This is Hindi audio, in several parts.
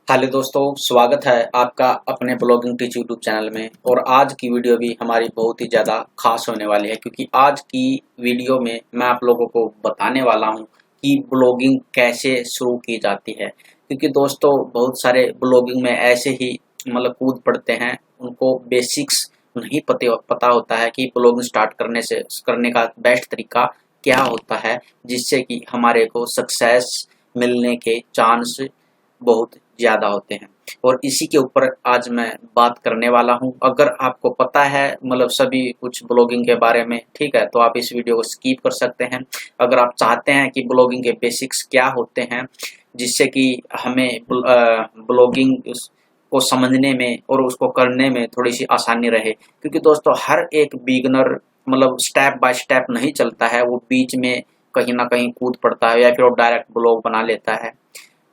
हेलो दोस्तों, स्वागत है आपका अपने ब्लॉगिंग टीच यूट्यूब चैनल में। और आज की वीडियो भी हमारी बहुत ही ज़्यादा खास होने वाली है, क्योंकि आज की वीडियो में मैं आप लोगों को बताने वाला हूं कि ब्लॉगिंग कैसे शुरू की जाती है। क्योंकि दोस्तों बहुत सारे ब्लॉगिंग में ऐसे ही कूद पड़ते हैं, उनको बेसिक्स नहीं पता होता है कि ब्लॉगिंग स्टार्ट करने का बेस्ट तरीका क्या होता है, जिससे कि हमारे को सक्सेस मिलने के चांस बहुत ज़्यादा होते हैं। और इसी के ऊपर आज मैं बात करने वाला हूं। अगर आपको पता है सभी कुछ ब्लॉगिंग के बारे में, ठीक है, तो आप इस वीडियो को स्किप कर सकते हैं। अगर आप चाहते हैं कि ब्लॉगिंग के बेसिक्स क्या होते हैं, जिससे कि हमें ब्लॉगिंग को समझने में और उसको करने में थोड़ी सी आसानी रहे। क्योंकि दोस्तों हर एक बिगनर स्टेप बाय स्टेप नहीं चलता है, वो बीच में कहीं ना कहीं कूद पड़ता है, या फिर वो डायरेक्ट ब्लॉग बना लेता है,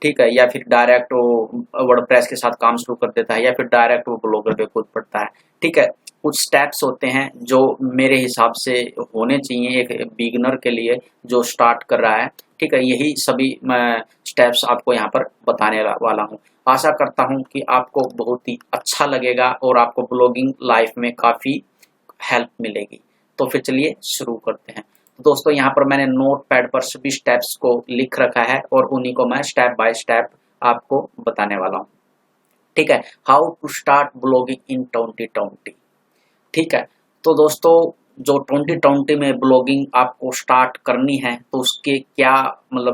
ठीक है, या फिर डायरेक्ट वो वर्डप्रेस के साथ काम शुरू कर देता है, या फिर डायरेक्ट वो ब्लॉगर पे कूद पड़ता है, ठीक है। कुछ स्टेप्स होते हैं जो मेरे हिसाब से होने चाहिए एक बिगिनर के लिए जो स्टार्ट कर रहा है, ठीक है। यही सभी मैं स्टेप्स आपको यहाँ पर बताने वाला हूँ। आशा करता हूँ कि आपको बहुत ही अच्छा लगेगा और आपको ब्लॉगिंग लाइफ में काफ़ी हेल्प मिलेगी। तो फिर चलिए शुरू करते हैं। दोस्तों यहाँ पर मैंने नोट पैड पर सभी स्टेप्स को लिख रखा है और उन्हीं को मैं स्टेप बाय स्टेप आपको बताने वाला हूँ, ठीक है। हाउ टू स्टार्ट ब्लॉगिंग इन 2020, ठीक है। तो दोस्तों जो 2020 में ब्लॉगिंग आपको स्टार्ट करनी है, तो उसके क्या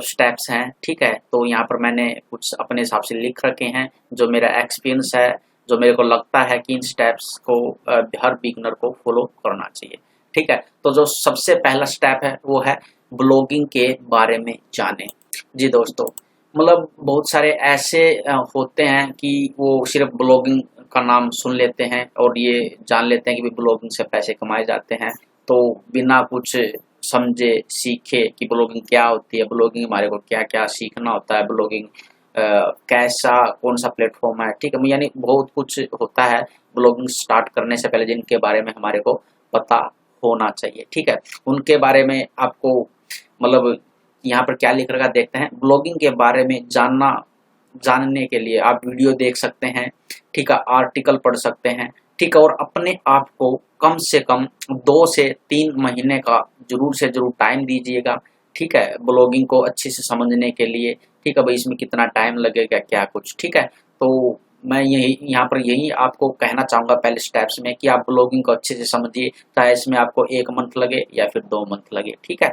स्टेप्स हैं, ठीक है। तो यहाँ पर मैंने कुछ अपने हिसाब से लिख रखे हैं, जो मेरा एक्सपीरियंस है, जो मेरे को लगता है कि इन स्टेप्स को हर बिगनर को फॉलो करना चाहिए, ठीक है। तो जो सबसे पहला स्टेप है वो है ब्लॉगिंग के बारे में जाने। जी दोस्तों, बहुत सारे ऐसे होते हैं कि वो सिर्फ ब्लॉगिंग का नाम सुन लेते हैं और ये जान लेते हैं कि ब्लॉगिंग से पैसे कमाए जाते हैं, तो बिना कुछ समझे सीखे कि ब्लॉगिंग क्या होती है, ब्लॉगिंग हमारे को क्या क्या सीखना होता है, ब्लॉगिंग कैसा कौन सा प्लेटफॉर्म है, ठीक है। यानी बहुत कुछ होता है ब्लॉगिंग स्टार्ट करने से पहले, जिनके बारे में हमारे को पता होना चाहिए, ठीक है। उनके बारे में आपको यहाँ पर क्या लिख रखा देखते हैं। ब्लॉगिंग के बारे में जानने के लिए आप वीडियो देख सकते हैं, ठीक है, आर्टिकल पढ़ सकते हैं, ठीक है। और अपने आप को कम से कम 2 से 3 महीने का जरूर से जरूर टाइम दीजिएगा, ठीक है, ब्लॉगिंग को अच्छे से समझने के लिए, ठीक है। भाई इसमें कितना टाइम लगेगा क्या कुछ, ठीक है। तो मैं यहाँ पर यही आपको कहना चाहूँगा पहले स्टेप्स में कि आप ब्लॉगिंग को अच्छे से समझिए, चाहे इसमें आपको 1 मंथ लगे या फिर 2 मंथ लगे, ठीक है।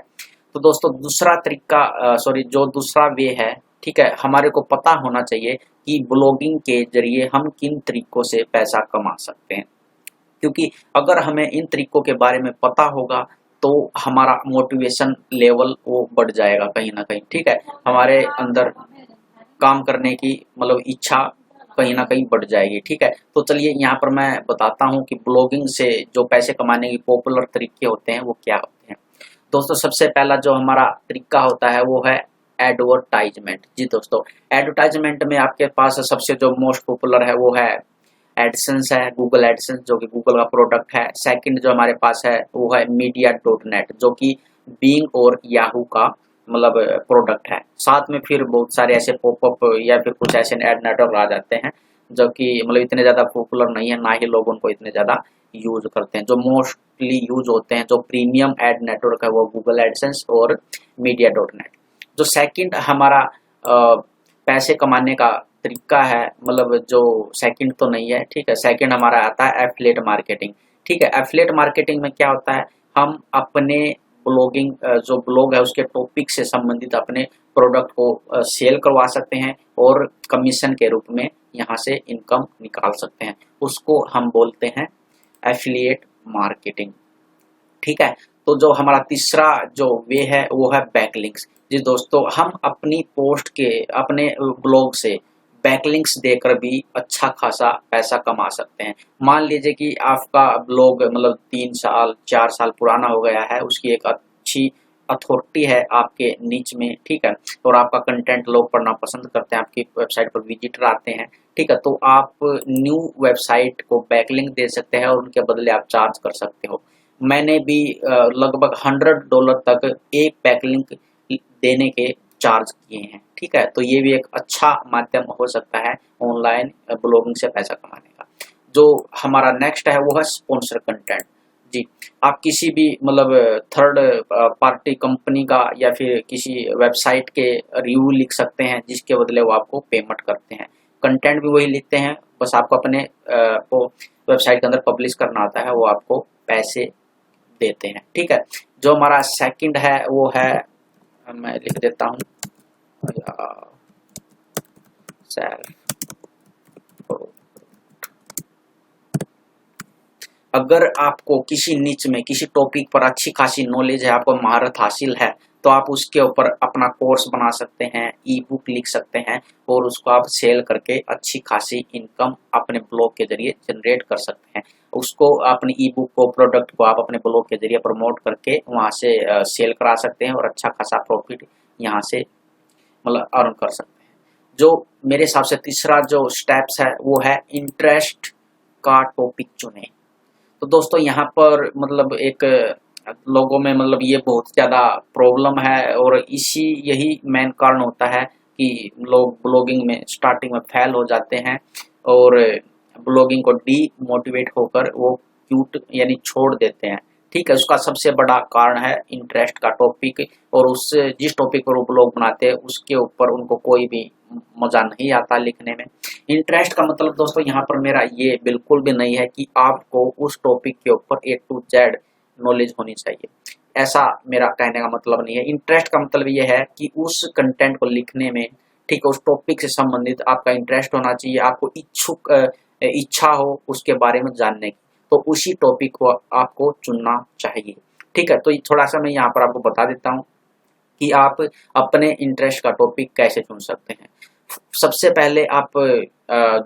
तो दोस्तों दूसरा तरीका जो दूसरा वे है, ठीक है, हमारे को पता होना चाहिए कि ब्लॉगिंग के जरिए हम किन तरीकों से पैसा कमा सकते हैं। क्योंकि अगर हमें इन तरीकों के बारे में पता होगा तो हमारा मोटिवेशन लेवल वो बढ़ जाएगा कहीं ना कहीं, ठीक है। हमारे अंदर काम करने की इच्छा कहीं ना कहीं बढ़ जाएगी, ठीक है। तो चलिए यहाँ पर मैं बताता हूँ कि ब्लॉगिंग से जो पैसे कमाने के पॉपुलर तरीके होते हैं वो क्या होते हैं। दोस्तों सबसे पहला जो हमारा तरीका होता है वो है एडवर्टाइजमेंट। जी दोस्तों, एडवर्टाइजमेंट में आपके पास सबसे जो मोस्ट पॉपुलर है वो है एडसेंस है, गूगल एडसेंस, जो कि गूगल का प्रोडक्ट है। सेकंड जो हमारे पास है वो है मीडिया.नेट, जो कि बिंग और याहू का प्रोडक्ट है। साथ में फिर बहुत सारे ऐसे पॉपअप या फिर कुछ ऐसे एड नेटवर्क आ जाते हैं जो कि इतने ज़्यादा पॉपुलर नहीं है, ना ही लोग उनको इतने ज़्यादा यूज करते हैं। जो मोस्टली यूज होते हैं, जो प्रीमियम एड नेटवर्क है, वो गूगल एडसेंस और मीडिया.नेट। जो सेकंड हमारा पैसे कमाने का तरीका है, जो सेकंड तो नहीं है, ठीक है, सेकंड हमारा आता है एफिलिएट मार्केटिंग, ठीक है। एफिलिएट मार्केटिंग में क्या होता है, हम अपने ब्लॉगिंग जो ब्लॉग है उसके टॉपिक से संबंधित अपने प्रोडक्ट को सेल करवा सकते हैं और कमीशन के रूप में यहाँ से इनकम निकाल सकते हैं। उसको हम बोलते हैं एफिलिएट मार्केटिंग, ठीक है। तो जो हमारा तीसरा जो वे है वो है बैकलिंक्स। जी दोस्तों, हम अपनी पोस्ट के अपने ब्लॉग से बैकलिंक्स देकर भी अच्छा खासा पैसा कमा सकते हैं। मान लीजिए कि आपका ब्लॉग 3 साल 4 साल पुराना हो गया है, उसकी एक अच्छी अथॉरिटी है आपके नीच में, ठीक है, और आपका कंटेंट लोग पढ़ना पसंद करते हैं, आपकी वेबसाइट पर विजिटर आते हैं, ठीक है। तो आप न्यू वेबसाइट को बैकलिंक दे सकते हैं और उनके बदले आप चार्ज कर सकते हो। मैंने भी लगभग $100 तक एक बैकलिंक देने के चार्ज किए हैं, ठीक है, तो ये भी एक अच्छा माध्यम हो सकता है ऑनलाइन ब्लॉगिंग से पैसा कमाने का। जो हमारा नेक्स्ट है वो है स्पॉन्सर कंटेंट। जी, आप किसी भी मतलब थर्ड पार्टी कंपनी का या फिर किसी वेबसाइट के रिव्यू लिख सकते हैं, जिसके बदले वो आपको पेमेंट करते हैं। कंटेंट भी वही लिखते हैं, बस आपको अपने को वेबसाइट के अंदर पब्लिश करना आता है, वो आपको पैसे देते हैं। ठीक है, जो हमारा सेकंड है वो है, मैं लिख देता हूँ, सेल्फ। अगर आपको किसी निच में किसी टॉपिक पर अच्छी खासी नॉलेज है, आपको महारत हासिल है, तो आप उसके ऊपर अपना कोर्स बना सकते हैं, ई बुक लिख सकते हैं और उसको आप सेल करके अच्छी खासी इनकम अपने ब्लॉग के जरिए जनरेट कर सकते हैं। उसको अपनी ई बुक को, प्रोडक्ट को आप अपने ब्लॉग के जरिए प्रमोट करके वहां से सेल करा सकते हैं और अच्छा खासा प्रॉफिट यहाँ से मतलब अर्न कर सकते हैं। जो मेरे हिसाब से तीसरा जो स्टेप्स है वो है इंटरेस्ट का टॉपिक चुने। तो दोस्तों यहाँ पर मतलब एक लोगों में मतलब ये बहुत ज़्यादा प्रॉब्लम है और यही मेन कारण होता है कि लोग ब्लॉगिंग में स्टार्टिंग में फेल हो जाते हैं और ब्लॉगिंग को डीमोटिवेट होकर वो क्यूट यानी छोड़ देते हैं। ठीक है, उसका सबसे बड़ा कारण है इंटरेस्ट का टॉपिक, और उस जिस टॉपिक पर वो ब्लॉग बनाते हैं उसके ऊपर उनको कोई भी मजा नहीं आता लिखने में। इंटरेस्ट का मतलब दोस्तों यहाँ पर मेरा ये बिल्कुल भी नहीं है कि आपको उस टॉपिक के ऊपर A to Z नॉलेज होनी चाहिए, ऐसा मेरा कहने का मतलब नहीं है। इंटरेस्ट का मतलब ये है कि उस कंटेंट को लिखने में, ठीक है, उस टॉपिक से संबंधित आपका इंटरेस्ट होना चाहिए, आपको इच्छा हो उसके बारे में जानने की, तो उसी टॉपिक को आपको चुनना चाहिए। ठीक है, तो थोड़ा सा मैं यहाँ पर आपको बता देता हूँ कि आप अपने इंटरेस्ट का टॉपिक कैसे चुन सकते हैं। सबसे पहले आप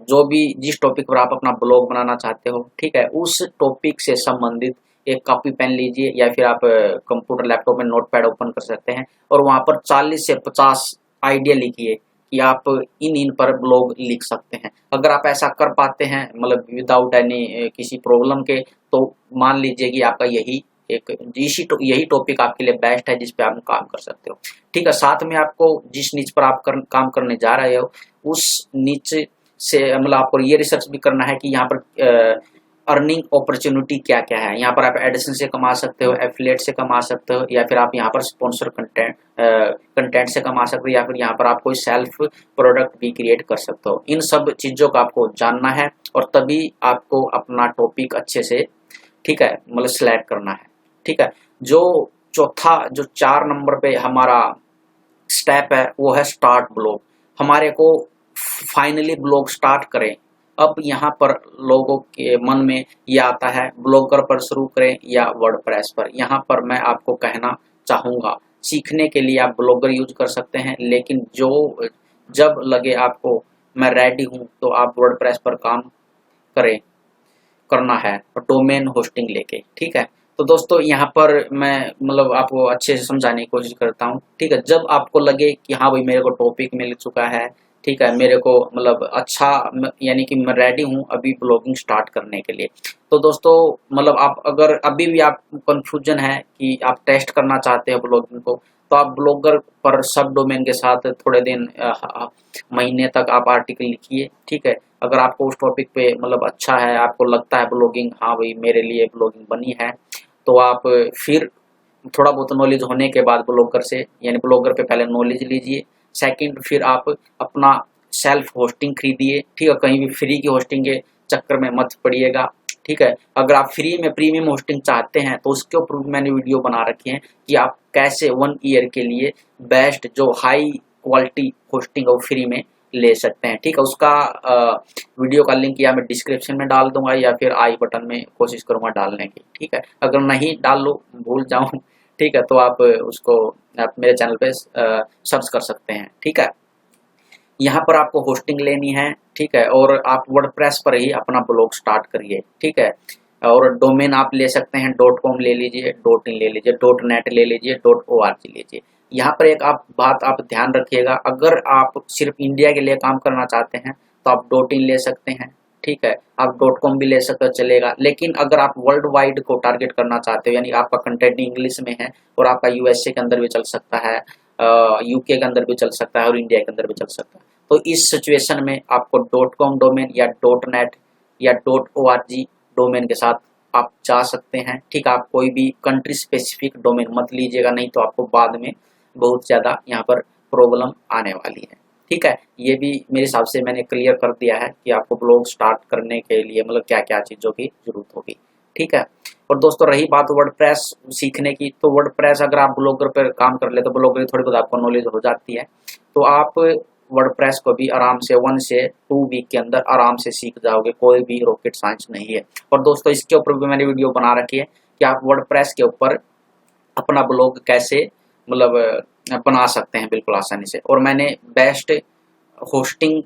जो भी जिस टॉपिक पर आप अपना ब्लॉग बनाना चाहते हो, ठीक है, उस टॉपिक से संबंधित एक कॉपी पेन लीजिए या फिर आप कंप्यूटर लैपटॉप में नोटपैड ओपन कर सकते हैं और वहां पर 40 से 50 आइडिया लिखिए कि आप इन पर ब्लॉग लिख सकते हैं। अगर आप ऐसा कर पाते हैं मतलब विदाउट एनी किसी प्रॉब्लम के, तो मान लीजिए कि आपका यही टॉपिक आपके लिए बेस्ट है जिस पे आप काम कर सकते हो। ठीक है, साथ में आपको जिस नीच पर आप काम करने जा रहे हो उस नीच से मतलब आपको ये रिसर्च भी करना है कि यहाँ पर अर्निंग अपॉर्चुनिटी क्या क्या है। यहाँ पर आप एडिसन से कमा सकते हो, एफिलिएट से कमा सकते हो, या फिर आप यहाँ पर स्पॉन्सर कंटेंट से कमा सकते हो, या फिर यहाँ पर आप कोई सेल्फ प्रोडक्ट भी क्रिएट कर सकते हो। इन सब चीज़ों का आपको जानना है और तभी आपको अपना टॉपिक अच्छे से, ठीक है, मतलब सिलेक्ट करना है। ठीक है, जो चौथा जो 4 नंबर पे हमारा स्टेप है वो है स्टार्ट ब्लॉग। हमारे को फाइनली ब्लॉग स्टार्ट करें। अब यहाँ पर लोगों के मन में ये आता है ब्लॉगर पर शुरू करें या वर्डप्रेस पर। यहाँ पर मैं आपको कहना चाहूँगा सीखने के लिए आप ब्लॉगर यूज कर सकते हैं, लेकिन जब लगे आपको मैं रेडी हूँ तो आप वर्डप्रेस पर काम करना है डोमेन होस्टिंग लेके। ठीक है, तो दोस्तों यहाँ पर मैं मतलब आपको अच्छे से समझाने की कोशिश करता हूँ। ठीक है, जब आपको लगे कि हाँ भाई मेरे को टॉपिक मिल चुका है, ठीक है, मेरे को मतलब अच्छा यानी कि मैं रेडी हूँ अभी ब्लॉगिंग स्टार्ट करने के लिए, तो दोस्तों मतलब आप अगर अभी भी आप कंफ्यूजन है कि आप टेस्ट करना चाहते हो ब्लॉगिंग को, तो आप ब्लॉगर पर सब डोमेन के साथ थोड़े दिन महीने तक आप आर्टिकल लिखिए। ठीक है, अगर आपको उस टॉपिक पे मतलब अच्छा है, आपको लगता है ब्लॉगिंग हाँ भाई मेरे लिए ब्लॉगिंग बनी है, तो आप फिर थोड़ा बहुत नॉलेज होने के बाद ब्लॉगर से यानी ब्लॉगर पे पहले नॉलेज लीजिए। सेकंड, फिर आप अपना सेल्फ होस्टिंग खरीदिए। ठीक है, कहीं भी फ्री की होस्टिंग के चक्कर में मत पड़िएगा। ठीक है, अगर आप फ्री में प्रीमियम होस्टिंग चाहते हैं तो उसके ऊपर मैंने वीडियो बना रखी है कि आप कैसे 1 ईयर के लिए बेस्ट जो हाई क्वालिटी होस्टिंग है वो फ्री में ले सकते हैं। ठीक है, उसका वीडियो का लिंक या मैं डिस्क्रिप्शन में डाल दूंगा या फिर आई बटन में कोशिश करूंगा डालने की। ठीक है, अगर नहीं डाल लो भूल जाऊं, ठीक है, तो आप उसको आप मेरे चैनल पे सर्च कर सकते हैं। ठीक है, यहाँ पर आपको होस्टिंग लेनी है। ठीक है, और आप वर्डप्रेस पर ही अपना ब्लॉग स्टार्ट करिए। ठीक है, और डोमेन आप ले सकते हैं .com ले लीजिए, .in ले लीजिए, .net ले लीजिए, .org लीजिए। यहाँ पर एक बात आप ध्यान रखिएगा, अगर आप सिर्फ इंडिया के लिए काम करना चाहते हैं तो आप .in ले सकते हैं। ठीक है, आप .com भी ले सकते हो, चलेगा। लेकिन अगर आप वर्ल्ड वाइड को टारगेट करना चाहते हो यानी आपका कंटेंट इंग्लिश में है और आपका USA के अंदर भी चल सकता है यूके के अंदर भी चल सकता है और इंडिया के अंदर भी चल सकता है। तो इस सिचुएशन में आपको .com डोमेन या .net या .org डोमेन के साथ आप जा सकते हैं। ठीक है, आप कोई भी कंट्री स्पेसिफिक डोमेन मत लीजिएगा, नहीं तो आपको बाद में बहुत ज़्यादा यहाँ पर प्रॉब्लम आने वाली है। ठीक है, ये भी मेरे हिसाब से मैंने क्लियर कर दिया है कि आपको ब्लॉग स्टार्ट करने के लिए मतलब क्या क्या चीज़ों की जरूरत होगी। ठीक है, और दोस्तों रही बात वर्डप्रेस सीखने की, तो वर्डप्रेस अगर आप ब्लॉगर पर काम कर ले तो ब्लॉगर थोड़ी बहुत आपको नॉलेज हो जाती है, तो आप वर्डप्रेस को भी आराम से 1 से 2 वीक के अंदर आराम से सीख जाओगे, कोई भी रॉकेट साइंस नहीं है। और दोस्तों इसके ऊपर भी मैंने वीडियो बना रखी है कि आप वर्डप्रेस के ऊपर अपना ब्लॉग कैसे मतलब बना सकते हैं बिल्कुल आसानी से। और मैंने बेस्ट होस्टिंग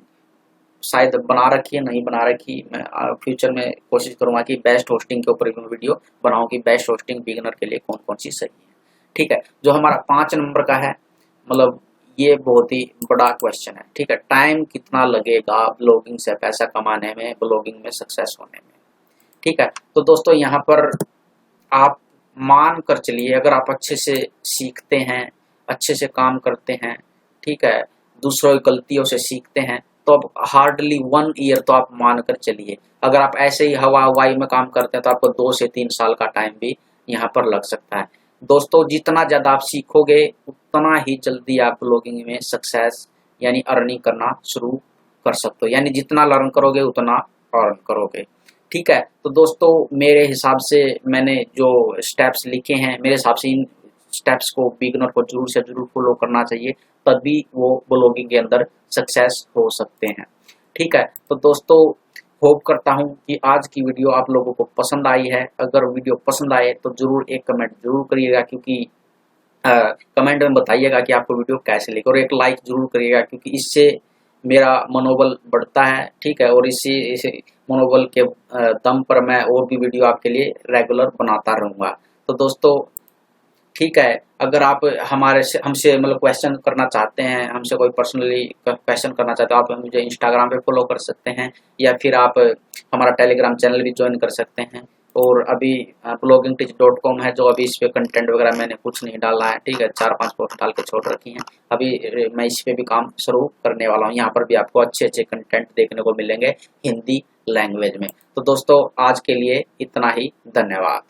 शायद बना रखी है, नहीं बना रखी, मैं फ्यूचर में कोशिश करूंगा कि बेस्ट होस्टिंग के ऊपर भी वीडियो बनाऊं कि बेस्ट होस्टिंग बिगिनर के लिए कौन कौन सी सही है। ठीक है, जो हमारा 5 नंबर का है, मतलब ये बहुत ही बड़ा क्वेश्चन है। ठीक है, टाइम कितना लगेगा ब्लॉगिंग से पैसा कमाने में, ब्लॉगिंग में सक्सेस होने में। ठीक है, तो दोस्तों यहाँ पर आप मान कर चलिए, अगर आप अच्छे से सीखते हैं, अच्छे से काम करते हैं, ठीक है, दूसरों की गलतियों से सीखते हैं, तो अब हार्डली 1 ईयर तो आप मान कर चलिए। अगर आप ऐसे ही हवाई में काम करते हैं तो आपको 2 से 3 साल का टाइम भी यहाँ पर लग सकता है। दोस्तों जितना ज़्यादा आप सीखोगे उतना ही जल्दी आप ब्लॉगिंग में सक्सेस यानी अर्निंग करना शुरू कर सकते हो, यानी जितना लर्न करोगे उतना अर्न करोगे। ठीक है, तो दोस्तों मेरे हिसाब से मैंने जो स्टेप्स लिखे हैं, मेरे हिसाब से इन स्टेप्स को बिगिनर को जरूर से जरूर फॉलो करना चाहिए, तभी वो ब्लॉगिंग के अंदर सक्सेस हो सकते हैं। ठीक है, तो दोस्तों होप करता हूं कि आज की वीडियो आप लोगों को पसंद आई है। अगर वीडियो पसंद आए तो जरूर एक कमेंट जरूर करिएगा, क्योंकि कमेंट में बताइएगा कि आपको वीडियो कैसे लगी, और एक लाइक जरूर करिएगा क्योंकि इससे मेरा मनोबल बढ़ता है। ठीक है, और इसी मनोबल के दम पर मैं और भी वीडियो आपके लिए रेगुलर बनाता रहूँगा। तो दोस्तों ठीक है, अगर आप हमसे मतलब क्वेश्चन करना चाहते हैं, हमसे कोई पर्सनली क्वेश्चन करना चाहते हो, आप मुझे इंस्टाग्राम पे फॉलो कर सकते हैं, या फिर आप हमारा टेलीग्राम चैनल भी ज्वाइन कर सकते हैं। और अभी bloggingteach.com है, जो अभी इस पे कंटेंट वगैरह मैंने कुछ नहीं डाला है। ठीक है, 4-5 पोस्ट डाल के छोड़ रखी हैं। अभी मैं इस पे भी काम शुरू करने वाला हूँ, यहाँ पर भी आपको अच्छे अच्छे कंटेंट देखने को मिलेंगे हिंदी लैंग्वेज में। तो दोस्तों आज के लिए इतना ही, धन्यवाद।